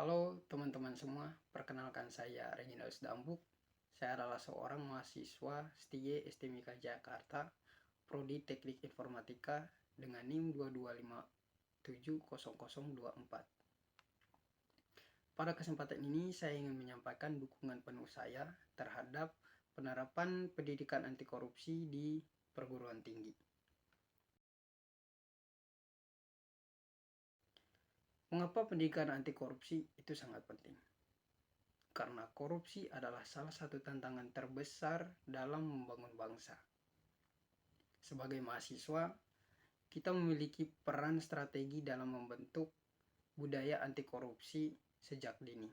Halo teman-teman semua, perkenalkan saya Reginald Dambuk. Saya adalah seorang mahasiswa STY STMIK Jakarta, Prodi Teknik Informatika dengan NIM 22570024. Pada kesempatan ini saya ingin menyampaikan dukungan penuh saya terhadap penerapan pendidikan anti korupsi di perguruan tinggi. Mengapa pendidikan anti korupsi itu sangat penting? Karena korupsi adalah salah satu tantangan terbesar dalam membangun bangsa. Sebagai mahasiswa, kita memiliki peran strategi dalam membentuk budaya anti korupsi sejak dini.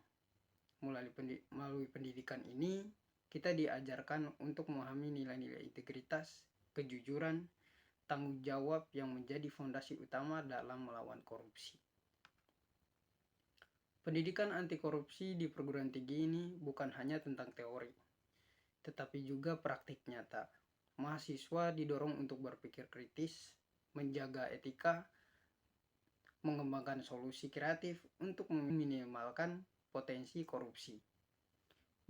Melalui pendidikan ini, kita diajarkan untuk memahami nilai-nilai integritas, kejujuran, tanggung jawab yang menjadi fondasi utama dalam melawan korupsi. Pendidikan anti korupsi di perguruan tinggi ini bukan hanya tentang teori, tetapi juga praktik nyata. Mahasiswa didorong untuk berpikir kritis, menjaga etika, mengembangkan solusi kreatif untuk meminimalkan potensi korupsi,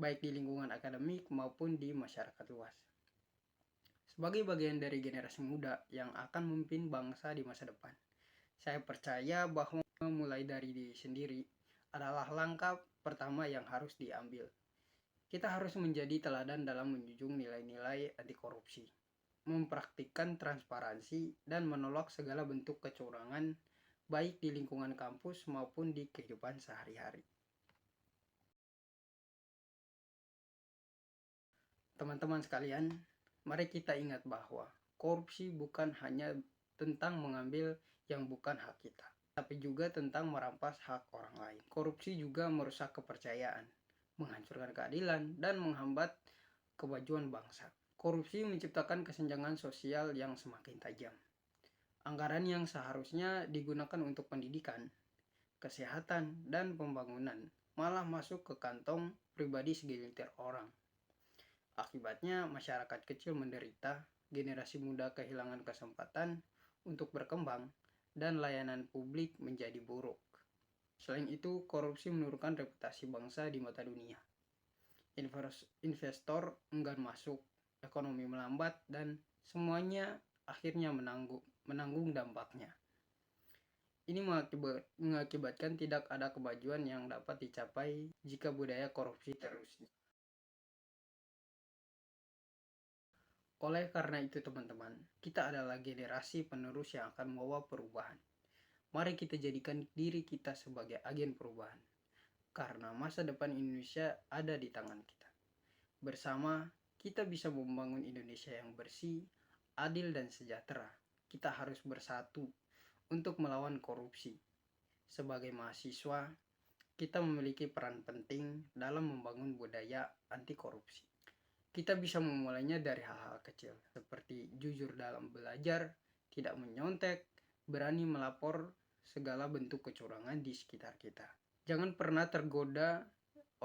baik di lingkungan akademik maupun di masyarakat luas. Sebagai bagian dari generasi muda yang akan memimpin bangsa di masa depan, saya percaya bahwa mulai dari diri sendiri adalah langkah pertama yang harus diambil. Kita harus menjadi teladan dalam menjunjung nilai-nilai anti korupsi, mempraktikkan transparansi, dan menolak segala bentuk kecurangan baik di lingkungan kampus maupun di kehidupan sehari-hari. Teman-teman sekalian, mari kita ingat bahwa korupsi bukan hanya tentang mengambil yang bukan hak kita, tapi juga tentang merampas hak orang lain. Korupsi juga merusak kepercayaan, menghancurkan keadilan, dan menghambat kemajuan bangsa. Korupsi menciptakan kesenjangan sosial yang semakin tajam. Anggaran yang seharusnya digunakan untuk pendidikan, kesehatan, dan pembangunan malah masuk ke kantong pribadi segelintir orang. Akibatnya, masyarakat kecil menderita, generasi muda kehilangan kesempatan untuk berkembang, dan layanan publik menjadi buruk. Selain itu, korupsi menurunkan reputasi bangsa di mata dunia. Investor enggan masuk, ekonomi melambat, dan semuanya akhirnya menanggung dampaknya. Ini mengakibatkan tidak ada kemajuan yang dapat dicapai jika budaya korupsi terus. Oleh karena itu teman-teman, kita adalah generasi penerus yang akan membawa perubahan. Mari kita jadikan diri kita sebagai agen perubahan, karena masa depan Indonesia ada di tangan kita. Bersama, kita bisa membangun Indonesia yang bersih, adil, dan sejahtera. Kita harus bersatu untuk melawan korupsi. Sebagai mahasiswa, kita memiliki peran penting dalam membangun budaya anti korupsi. Kita bisa memulainya dari hal-hal kecil, seperti jujur dalam belajar, tidak menyontek, berani melapor segala bentuk kecurangan di sekitar kita. Jangan pernah tergoda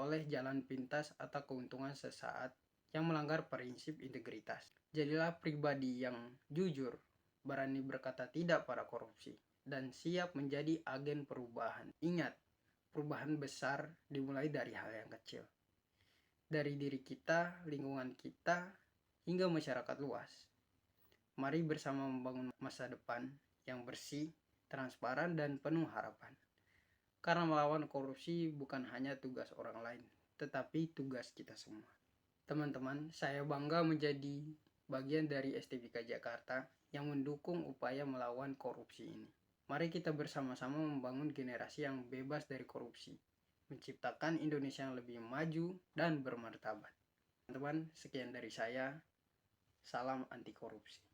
oleh jalan pintas atau keuntungan sesaat yang melanggar prinsip integritas. Jadilah pribadi yang jujur, berani berkata tidak pada korupsi, dan siap menjadi agen perubahan. Ingat, perubahan besar dimulai dari hal yang kecil. Dari diri kita, lingkungan kita, hingga masyarakat luas. Mari bersama membangun masa depan yang bersih, transparan, dan penuh harapan. Karena melawan korupsi bukan hanya tugas orang lain, tetapi tugas kita semua. Teman-teman, saya bangga menjadi bagian dari STMIK Jakarta yang mendukung upaya melawan korupsi ini. Mari kita bersama-sama membangun generasi yang bebas dari korupsi, menciptakan Indonesia yang lebih maju dan bermartabat. Teman-teman, sekian dari saya. Salam anti korupsi.